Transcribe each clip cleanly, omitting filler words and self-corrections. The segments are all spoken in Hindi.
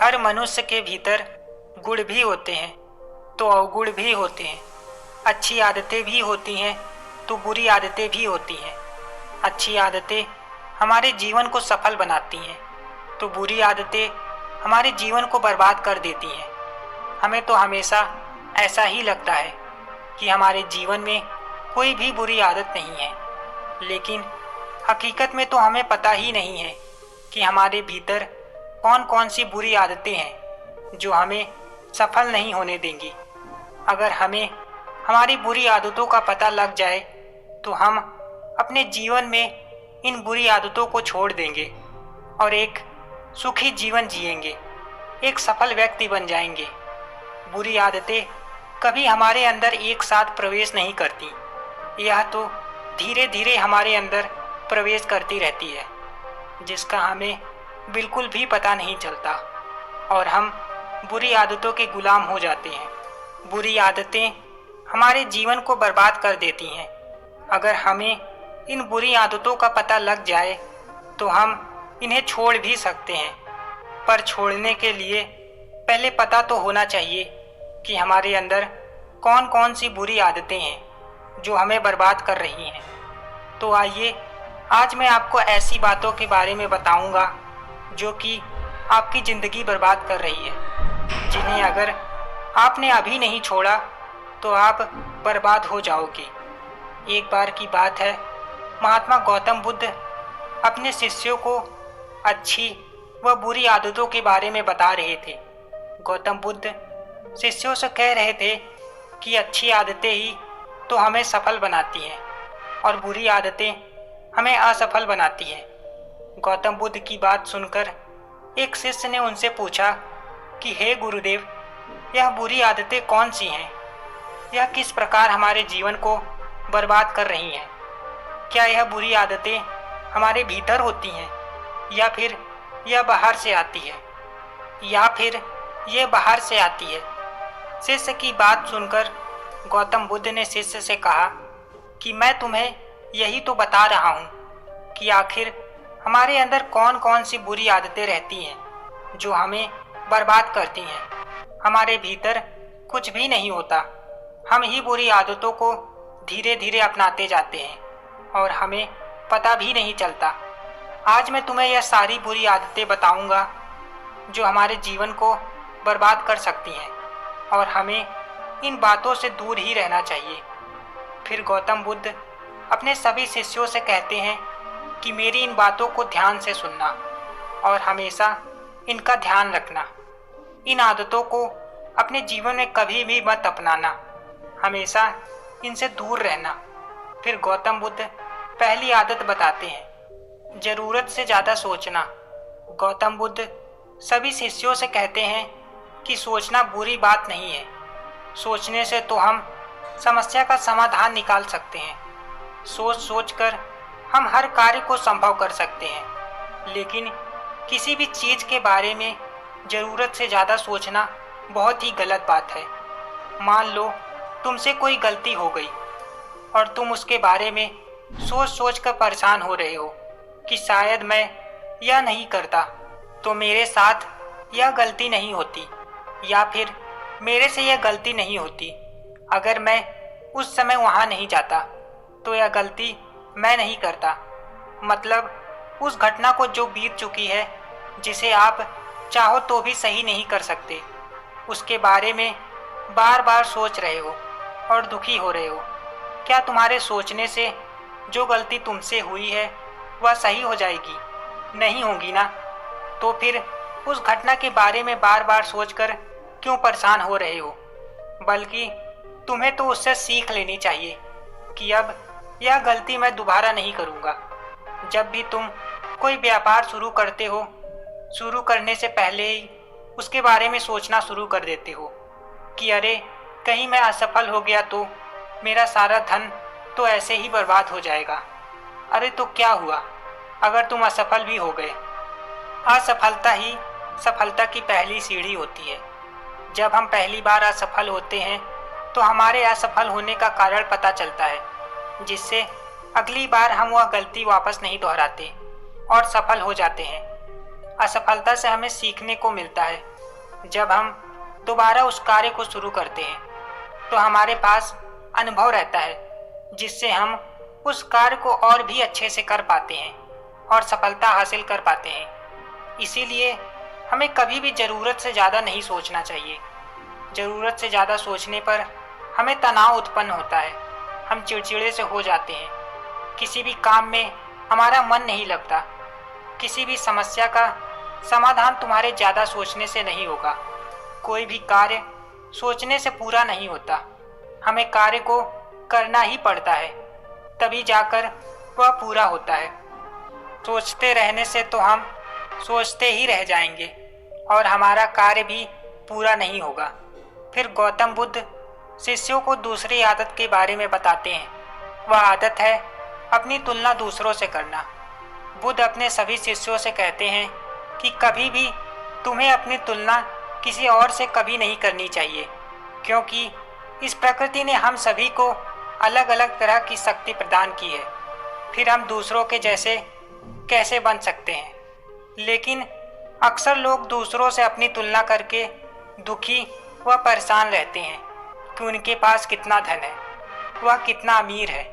हर मनुष्य के भीतर गुण भी होते हैं तो अवगुण भी होते हैं। अच्छी आदतें भी होती हैं तो बुरी आदतें भी होती हैं। अच्छी आदतें हमारे जीवन को सफल बनाती हैं तो बुरी आदतें हमारे जीवन को बर्बाद कर देती हैं। हमें तो हमेशा ऐसा ही लगता है कि हमारे जीवन में कोई भी बुरी आदत नहीं है, लेकिन हकीकत में तो हमें पता ही नहीं है कि हमारे भीतर कौन कौन सी बुरी आदतें हैं जो हमें सफल नहीं होने देंगी। अगर हमें हमारी बुरी आदतों का पता लग जाए तो हम अपने जीवन में इन बुरी आदतों को छोड़ देंगे और एक सुखी जीवन जिएंगे, एक सफल व्यक्ति बन जाएंगे। बुरी आदतें कभी हमारे अंदर एक साथ प्रवेश नहीं करती, यह तो धीरे धीरे हमारे अंदर प्रवेश करती रहती है, जिसका हमें बिल्कुल भी पता नहीं चलता और हम बुरी आदतों के गुलाम हो जाते हैं। बुरी आदतें हमारे जीवन को बर्बाद कर देती हैं। अगर हमें इन बुरी आदतों का पता लग जाए तो हम इन्हें छोड़ भी सकते हैं, पर छोड़ने के लिए पहले पता तो होना चाहिए कि हमारे अंदर कौन कौन सी बुरी आदतें हैं जो हमें बर्बाद कर रही हैं। तो आइए आज मैं आपको ऐसी बातों के बारे में बताऊंगा जो कि आपकी ज़िंदगी बर्बाद कर रही है, जिन्हें अगर आपने अभी नहीं छोड़ा तो आप बर्बाद हो जाओगे। एक बार की बात है, महात्मा गौतम बुद्ध अपने शिष्यों को अच्छी व बुरी आदतों के बारे में बता रहे थे। गौतम बुद्ध शिष्यों से कह रहे थे कि अच्छी आदतें ही तो हमें सफल बनाती हैं और बुरी आदतें हमें असफल बनाती हैं। गौतम बुद्ध की बात सुनकर एक शिष्य ने उनसे पूछा कि हे गुरुदेव, यह बुरी आदतें कौन सी हैं? यह किस प्रकार हमारे जीवन को बर्बाद कर रही हैं? क्या यह बुरी आदतें हमारे भीतर होती हैं या फिर यह बाहर से आती है, या फिर यह बाहर से आती है? शिष्य की बात सुनकर गौतम बुद्ध ने शिष्य से कहा कि मैं तुम्हें यही तो बता रहा हूँ कि आखिर हमारे अंदर कौन कौन सी बुरी आदतें रहती हैं जो हमें बर्बाद करती हैं। हमारे भीतर कुछ भी नहीं होता, हम ही बुरी आदतों को धीरे धीरे अपनाते जाते हैं और हमें पता भी नहीं चलता। आज मैं तुम्हें यह सारी बुरी आदतें बताऊंगा जो हमारे जीवन को बर्बाद कर सकती हैं और हमें इन बातों से दूर ही रहना चाहिए। फिर गौतम बुद्ध अपने सभी शिष्यों से कहते हैं कि मेरी इन बातों को ध्यान से सुनना और हमेशा इनका ध्यान रखना। इन आदतों को अपने जीवन में कभी भी मत अपनाना, हमेशा इनसे दूर रहना। फिर गौतम बुद्ध पहली आदत बताते हैं, ज़रूरत से ज़्यादा सोचना। गौतम बुद्ध सभी शिष्यों से कहते हैं कि सोचना बुरी बात नहीं है। सोचने से तो हम समस्या का समाधान निकाल सकते हैं। सोच सोच कर हम हर कार्य को संभव कर सकते हैं, लेकिन किसी भी चीज़ के बारे में ज़रूरत से ज़्यादा सोचना बहुत ही गलत बात है। मान लो तुमसे कोई गलती हो गई और तुम उसके बारे में सोच सोच कर परेशान हो रहे हो कि शायद मैं यह नहीं करता तो मेरे साथ यह गलती नहीं होती, या फिर मेरे से यह गलती नहीं होती। अगर मैं उस समय वहाँ नहीं जाता तो यह गलती मैं नहीं करता। मतलब उस घटना को जो बीत चुकी है, जिसे आप चाहो तो भी सही नहीं कर सकते, उसके बारे में बार बार सोच रहे हो और दुखी हो रहे हो। क्या तुम्हारे सोचने से जो गलती तुमसे हुई है वह सही हो जाएगी? नहीं होगी ना। तो फिर उस घटना के बारे में बार बार सोचकर क्यों परेशान हो रहे हो? बल्कि तुम्हें तो उससे सीख लेनी चाहिए कि अब यह गलती मैं दोबारा नहीं करूँगा। जब भी तुम कोई व्यापार शुरू करते हो, शुरू करने से पहले ही उसके बारे में सोचना शुरू कर देते हो कि अरे कहीं मैं असफल हो गया तो मेरा सारा धन तो ऐसे ही बर्बाद हो जाएगा। अरे तो क्या हुआ अगर तुम असफल भी हो गए? असफलता ही सफलता की पहली सीढ़ी होती है। जब हम पहली बार असफल होते हैं तो हमारे असफल होने का कारण पता चलता है, जिससे अगली बार हम वह गलती वापस नहीं दोहराते और सफल हो जाते हैं। असफलता से हमें सीखने को मिलता है जब हम दोबारा उस कार्य को शुरू करते हैं तो हमारे पास अनुभव रहता है, जिससे हम उस कार्य को और भी अच्छे से कर पाते हैं और सफलता हासिल कर पाते हैं। इसीलिए हमें कभी भी ज़रूरत से ज़्यादा नहीं सोचना चाहिए। ज़रूरत से ज़्यादा सोचने पर हमें तनाव उत्पन्न होता है, हम चिड़चिड़े से हो जाते हैं, किसी भी काम में हमारा मन नहीं लगता। किसी भी समस्या का समाधान तुम्हारे ज़्यादा सोचने से नहीं होगा। कोई भी कार्य सोचने से पूरा नहीं होता। हमें कार्य को करना ही पड़ता है, तभी जाकर वह पूरा होता है। सोचते रहने से तो हम सोचते ही रह जाएंगे और हमारा कार्य भी पूरा नहीं होगा। फिर गौतम बुद्ध शिष्यों को दूसरी आदत के बारे में बताते हैं। वह आदत है अपनी तुलना दूसरों से करना। बुद्ध अपने सभी शिष्यों से कहते हैं कि कभी भी तुम्हें अपनी तुलना किसी और से कभी नहीं करनी चाहिए, क्योंकि इस प्रकृति ने हम सभी को अलग अलग तरह की शक्ति प्रदान की है। फिर हम दूसरों के जैसे कैसे बन सकते हैं? लेकिन अक्सर लोग दूसरों से अपनी तुलना करके दुखी व परेशान रहते हैं कि उनके पास कितना धन है, वह कितना अमीर है,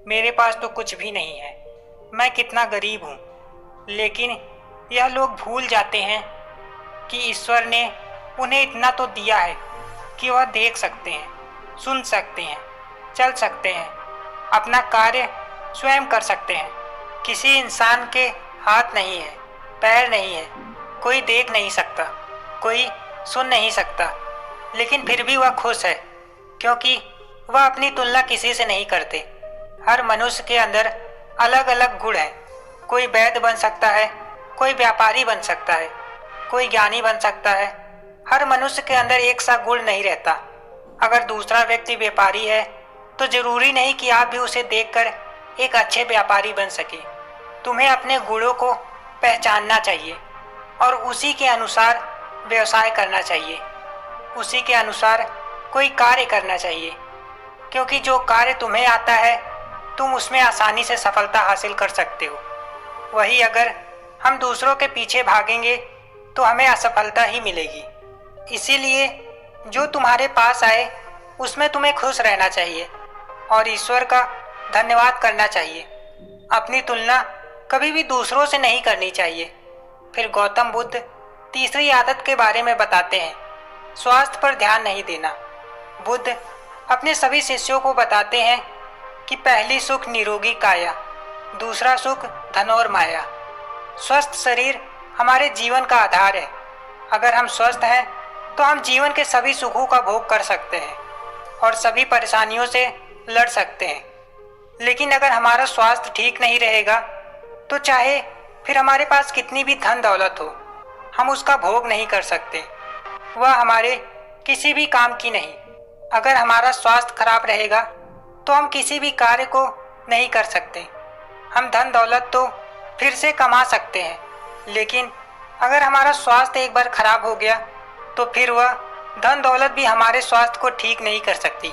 मेरे पास तो कुछ भी नहीं है, मैं कितना गरीब हूँ। लेकिन यह लोग भूल जाते हैं कि ईश्वर ने उन्हें इतना तो दिया है कि वह देख सकते हैं, सुन सकते हैं, चल सकते हैं, अपना कार्य स्वयं कर सकते हैं। किसी इंसान के हाथ नहीं है, पैर नहीं है, कोई देख नहीं सकता, कोई सुन नहीं सकता, लेकिन फिर भी वह खुश है, क्योंकि वह अपनी तुलना किसी से नहीं करते। हर मनुष्य के अंदर अलग अलग गुण हैं। कोई वैद्य बन सकता है, कोई व्यापारी बन सकता है, कोई ज्ञानी बन सकता है। हर मनुष्य के अंदर एक सा गुण नहीं रहता। अगर दूसरा व्यक्ति व्यापारी है तो जरूरी नहीं कि आप भी उसे देखकर एक अच्छे व्यापारी बन सके। तुम्हें अपने गुणों को पहचानना चाहिए और उसी के अनुसार व्यवसाय करना चाहिए, उसी के अनुसार कोई कार्य करना चाहिए, क्योंकि जो कार्य तुम्हें आता है तुम उसमें आसानी से सफलता हासिल कर सकते हो। वही अगर हम दूसरों के पीछे भागेंगे तो हमें असफलता ही मिलेगी। इसीलिए जो तुम्हारे पास आए उसमें तुम्हें खुश रहना चाहिए और ईश्वर का धन्यवाद करना चाहिए। अपनी तुलना कभी भी दूसरों से नहीं करनी चाहिए। फिर गौतम बुद्ध तीसरी आदत के बारे में बताते हैं, स्वास्थ्य पर ध्यान नहीं देना। बुद्ध अपने सभी शिष्यों को बताते हैं कि पहली सुख निरोगी काया, दूसरा सुख धन और माया। स्वस्थ शरीर हमारे जीवन का आधार है। अगर हम स्वस्थ हैं तो हम जीवन के सभी सुखों का भोग कर सकते हैं और सभी परेशानियों से लड़ सकते हैं। लेकिन अगर हमारा स्वास्थ्य ठीक नहीं रहेगा तो चाहे फिर हमारे पास कितनी भी धन दौलत हो, हम उसका भोग नहीं कर सकते। वह हमारे किसी भी काम की नहीं। अगर हमारा स्वास्थ्य खराब रहेगा तो हम किसी भी कार्य को नहीं कर सकते। हम धन दौलत तो फिर से कमा सकते हैं, लेकिन अगर हमारा स्वास्थ्य एक बार खराब हो गया तो फिर वह धन दौलत भी हमारे स्वास्थ्य को ठीक नहीं कर सकती।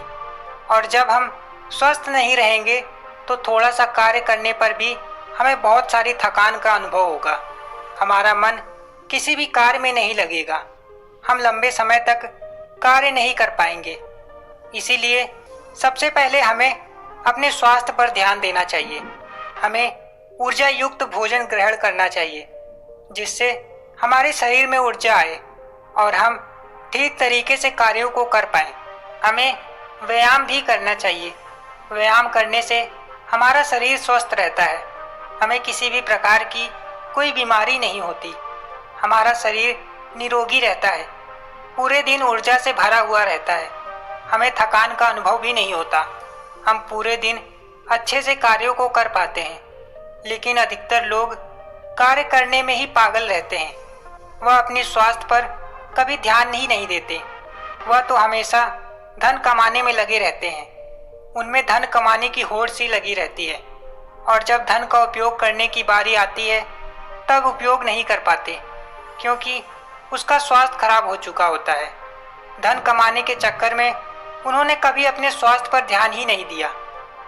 और जब हम स्वस्थ नहीं रहेंगे तो थोड़ा सा कार्य करने पर भी हमें बहुत सारी थकान का अनुभव होगा। हमारा मन किसी भी कार्य में नहीं लगेगा, हम लंबे समय तक कार्य नहीं कर पाएंगे। इसीलिए सबसे पहले हमें अपने स्वास्थ्य पर ध्यान देना चाहिए। हमें ऊर्जा युक्त भोजन ग्रहण करना चाहिए, जिससे हमारे शरीर में ऊर्जा आए और हम ठीक तरीके से कार्यों को कर पाएं। हमें व्यायाम भी करना चाहिए। व्यायाम करने से हमारा शरीर स्वस्थ रहता है, हमें किसी भी प्रकार की कोई बीमारी नहीं होती, हमारा शरीर निरोगी रहता है, पूरे दिन ऊर्जा से भरा हुआ रहता है, हमें थकान का अनुभव भी नहीं होता, हम पूरे दिन अच्छे से कार्यों को कर पाते हैं। लेकिन अधिकतर लोग कार्य करने में ही पागल रहते हैं। वह अपने स्वास्थ्य पर कभी ध्यान ही नहीं देते। वह तो हमेशा धन कमाने में लगे रहते हैं। उनमें धन कमाने की होड़ सी लगी रहती है और जब धन का उपयोग करने की बारी आती है तब उपयोग नहीं कर पाते, क्योंकि उसका स्वास्थ्य खराब हो चुका होता है। धन कमाने के चक्कर में उन्होंने कभी अपने स्वास्थ्य पर ध्यान ही नहीं दिया,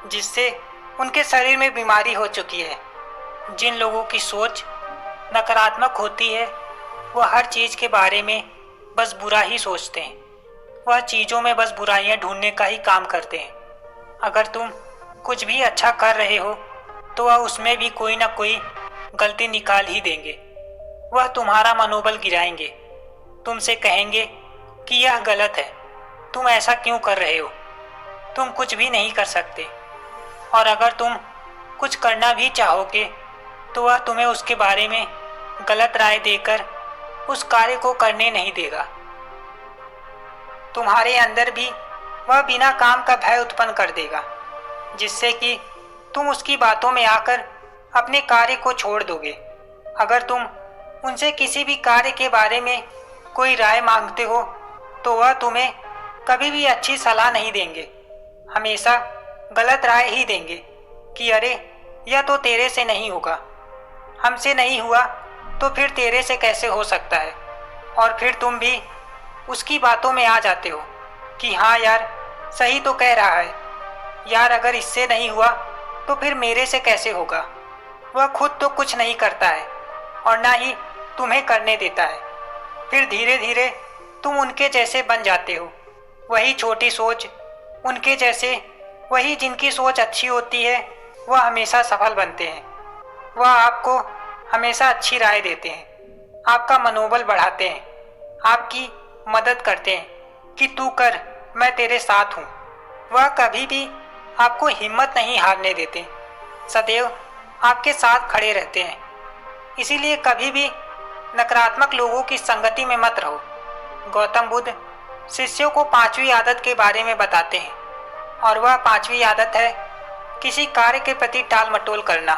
जिससे उनके शरीर में बीमारी हो चुकी है। जिन लोगों की सोच नकारात्मक होती है वह हर चीज़ के बारे में बस बुरा ही सोचते हैं। वह चीज़ों में बस बुराइयां ढूंढने का ही काम करते हैं। अगर तुम कुछ भी अच्छा कर रहे हो तो वह उसमें भी कोई ना कोई गलती निकाल ही देंगे। वह तुम्हारा मनोबल गिराएंगे, तुमसे कहेंगे कि यह गलत है, तुम ऐसा क्यों कर रहे हो, तुम कुछ भी नहीं कर सकते। और अगर तुम कुछ करना भी चाहोगे तो वह तुम्हें उसके बारे में गलत राय देकर उस कार्य को करने नहीं देगा। तुम्हारे अंदर भी वह बिना काम का भय उत्पन्न कर देगा, जिससे कि तुम उसकी बातों में आकर अपने कार्य को छोड़ दोगे। अगर तुम उनसे किसी भी कार्य के बारे में कोई राय मांगते हो तो वह तुम्हें कभी भी अच्छी सलाह नहीं देंगे, हमेशा गलत राय ही देंगे कि अरे यह तो तेरे से नहीं होगा, हमसे नहीं हुआ तो फिर तेरे से कैसे हो सकता है। और फिर तुम भी उसकी बातों में आ जाते हो कि हाँ यार सही तो कह रहा है, यार अगर इससे नहीं हुआ तो फिर मेरे से कैसे होगा। वह खुद तो कुछ नहीं करता है और ना ही तुम्हें करने देता है। फिर धीरे धीरे तुम उनके जैसे बन जाते हो, वही छोटी सोच उनके जैसे। वही जिनकी सोच अच्छी होती है वह हमेशा सफल बनते हैं। वह आपको हमेशा अच्छी राय देते हैं, आपका मनोबल बढ़ाते हैं, आपकी मदद करते हैं कि तू कर, मैं तेरे साथ हूँ। वह कभी भी आपको हिम्मत नहीं हारने देते, सदैव आपके साथ खड़े रहते हैं। इसीलिए कभी भी नकारात्मक लोगों की संगति में मत रहो। गौतम बुद्ध शिष्यों को 5वीं आदत के बारे में बताते हैं और वह 5वीं आदत है किसी कार्य के प्रति टाल मटोल करना।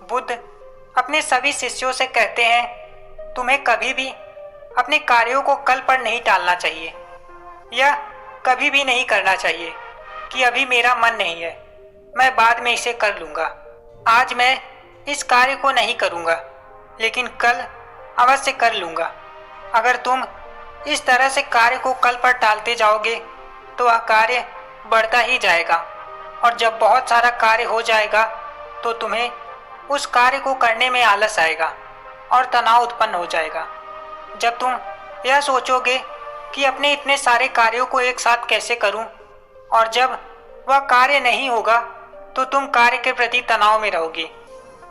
बुद्ध अपने सभी शिष्यों से कहते हैं तुम्हें कभी भी अपने कार्यों को कल पर नहीं टालना चाहिए। यह कभी भी नहीं करना चाहिए कि अभी मेरा मन नहीं है, मैं बाद में इसे कर लूँगा, आज मैं इस कार्य को नहीं करूँगा लेकिन कल अवश्य कर लूँगा। अगर तुम इस तरह से कार्य को कल पर टालते जाओगे तो वह कार्य बढ़ता ही जाएगा और जब बहुत सारा कार्य हो जाएगा तो तुम्हें उस कार्य को करने में आलस आएगा और तनाव उत्पन्न हो जाएगा। जब तुम यह सोचोगे कि अपने इतने सारे कार्यों को एक साथ कैसे करूं, और जब वह कार्य नहीं होगा तो तुम कार्य के प्रति तनाव में रहोगे,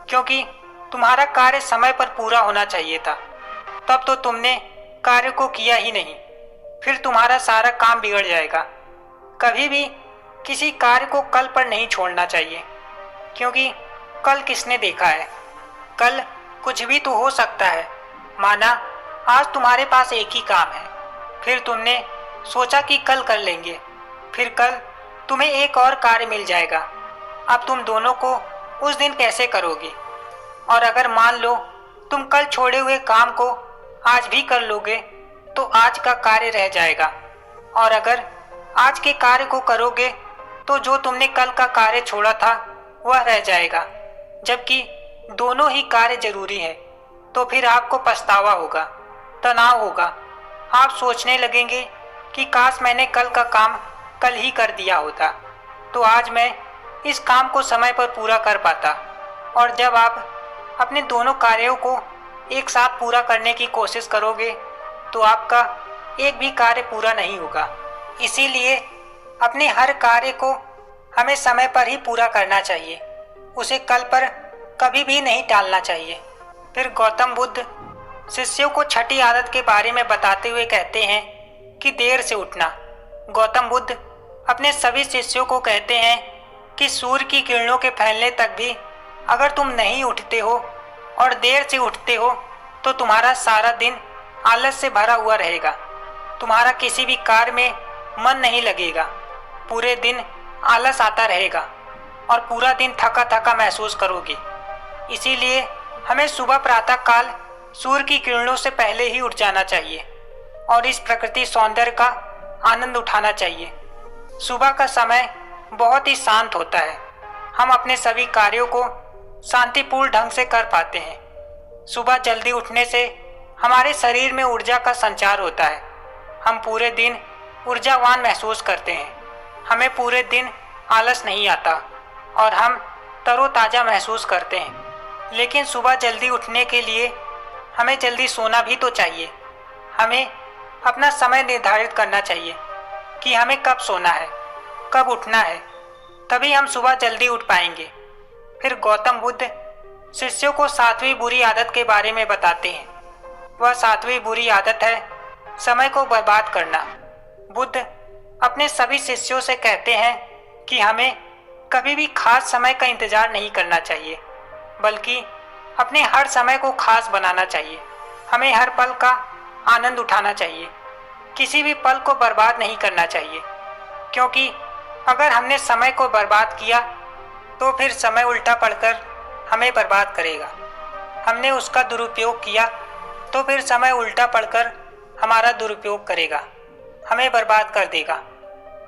क्योंकि तुम्हारा कार्य समय पर पूरा होना चाहिए था। तब तो तुमने कार्य को किया ही नहीं, फिर तुम्हारा सारा काम बिगड़ जाएगा। कभी भी किसी कार्य को कल पर नहीं छोड़ना चाहिए, क्योंकि कल किसने देखा है, कल कुछ भी तो हो सकता है। माना आज तुम्हारे पास एक ही काम है, फिर तुमने सोचा कि कल कर लेंगे, फिर कल तुम्हें एक और कार्य मिल जाएगा। अब तुम दोनों को उस दिन कैसे करोगे। और अगर मान लो तुम कल छोड़े हुए काम को आज भी कर लोगे तो आज का कार्य रह जाएगा, और अगर आज के कार्य को करोगे तो जो तुमने कल का कार्य छोड़ा था वह रह जाएगा। जबकि दोनों ही कार्य जरूरी हैं, तो फिर आपको पछतावा होगा, तनाव होगा। आप सोचने लगेंगे कि काश मैंने कल का काम कल ही कर दिया होता तो आज मैं इस काम को समय पर पूरा कर पाता। और जब आप अपने दोनों कार्यों को एक साथ पूरा करने की कोशिश करोगे तो आपका एक भी कार्य पूरा नहीं होगा। इसीलिए अपने हर कार्य को हमें समय पर ही पूरा करना चाहिए, उसे कल पर कभी भी नहीं टालना चाहिए। फिर गौतम बुद्ध शिष्यों को 6ठी आदत के बारे में बताते हुए कहते हैं कि देर से उठना। गौतम बुद्ध अपने सभी शिष्यों को कहते हैं कि सूर्य की किरणों के फैलने तक भी अगर तुम नहीं उठते हो और देर से उठते हो तो तुम्हारा सारा दिन आलस से भरा हुआ रहेगा, तुम्हारा किसी भी कार्य में मन नहीं लगेगा, पूरे दिन आलस आता रहेगा और पूरा दिन थका थका महसूस करोगे। इसीलिए हमें सुबह प्रातः काल सूर्य की किरणों से पहले ही उठ जाना चाहिए और इस प्रकृति सौंदर्य का आनंद उठाना चाहिए। सुबह का समय बहुत ही शांत होता है, हम अपने सभी कार्यों को शांतिपूर्ण ढंग से कर पाते हैं। सुबह जल्दी उठने से हमारे शरीर में ऊर्जा का संचार होता है, हम पूरे दिन ऊर्जावान महसूस करते हैं, हमें पूरे दिन आलस नहीं आता और हम तरोताज़ा महसूस करते हैं। लेकिन सुबह जल्दी उठने के लिए हमें जल्दी सोना भी तो चाहिए। हमें अपना समय निर्धारित करना चाहिए कि हमें कब सोना है, कब उठना है, तभी हम सुबह जल्दी उठ पाएंगे। फिर गौतम बुद्ध शिष्यों को 7वीं बुरी आदत के बारे में बताते हैं। वह 7वीं बुरी आदत है समय को बर्बाद करना। बुद्ध अपने सभी शिष्यों से कहते हैं कि हमें कभी भी खास समय का इंतजार नहीं करना चाहिए, बल्कि अपने हर समय को खास बनाना चाहिए। हमें हर पल का आनंद उठाना चाहिए, किसी भी पल को बर्बाद नहीं करना चाहिए, क्योंकि अगर हमने समय को बर्बाद किया तो फिर समय उल्टा पड़कर हमें बर्बाद करेगा। हमने उसका दुरुपयोग किया तो फिर समय उल्टा पड़कर हमारा दुरुपयोग करेगा, हमें बर्बाद कर देगा।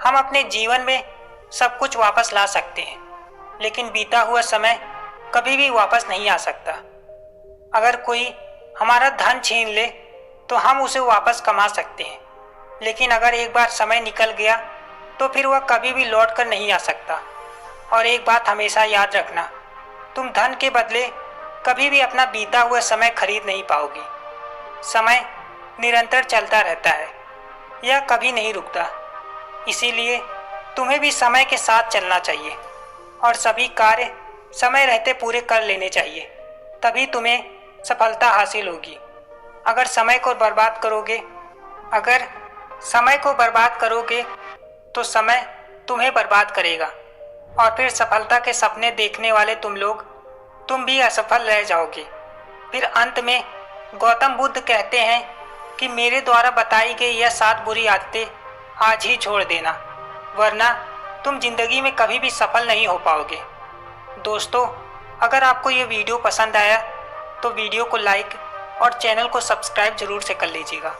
हम अपने जीवन में सब कुछ वापस ला सकते हैं, लेकिन बीता हुआ समय कभी भी वापस नहीं आ सकता। अगर कोई हमारा धन छीन ले तो हम उसे वापस कमा सकते हैं, लेकिन अगर एक बार समय निकल गया तो फिर वह कभी भी लौट कर नहीं आ सकता। और एक बात हमेशा याद रखना, तुम धन के बदले कभी भी अपना बीता हुआ समय खरीद नहीं पाओगे। समय निरंतर चलता रहता है, यह कभी नहीं रुकता। इसीलिए तुम्हें भी समय के साथ चलना चाहिए और सभी कार्य समय रहते पूरे कर लेने चाहिए, तभी तुम्हें सफलता हासिल होगी। अगर समय को बर्बाद करोगे तो समय तुम्हें बर्बाद करेगा और फिर सफलता के सपने देखने वाले तुम भी असफल रह जाओगे। फिर अंत में गौतम बुद्ध कहते हैं कि मेरे द्वारा बताई गई यह 7 बुरी आदतें आज ही छोड़ देना, वरना तुम जिंदगी में कभी भी सफल नहीं हो पाओगे। दोस्तों, अगर आपको ये वीडियो पसंद आया तो वीडियो को लाइक और चैनल को सब्सक्राइब जरूर से कर लीजिएगा।